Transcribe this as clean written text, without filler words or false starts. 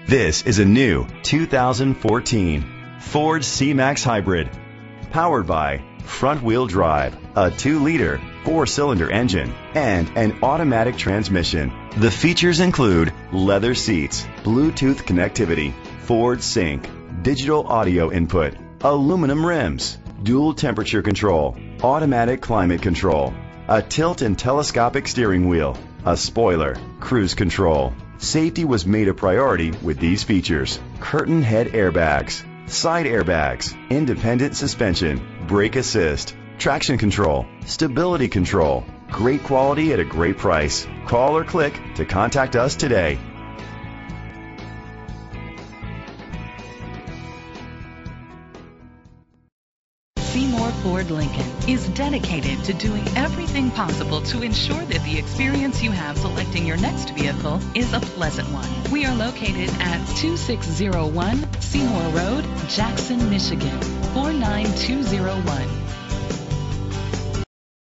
This is a new 2014 Ford C-Max Hybrid, powered by front-wheel drive, a 2-liter 4-cylinder engine, and an automatic transmission. The features include leather seats, Bluetooth connectivity, Ford Sync, digital audio input, aluminum rims, dual temperature control, automatic climate control, a tilt and telescopic steering wheel, a spoiler, cruise control. Safety was made a priority with these features: curtain head airbags, side airbags, independent suspension, brake assist, traction control, stability control. Great quality at a great price. Call or click to contact us today. Seymour Ford Lincoln is dedicated to doing everything possible to ensure that the experience you have selecting your next vehicle is a pleasant one. We are located at 2601 Seymour Road, Jackson, Michigan, 49201.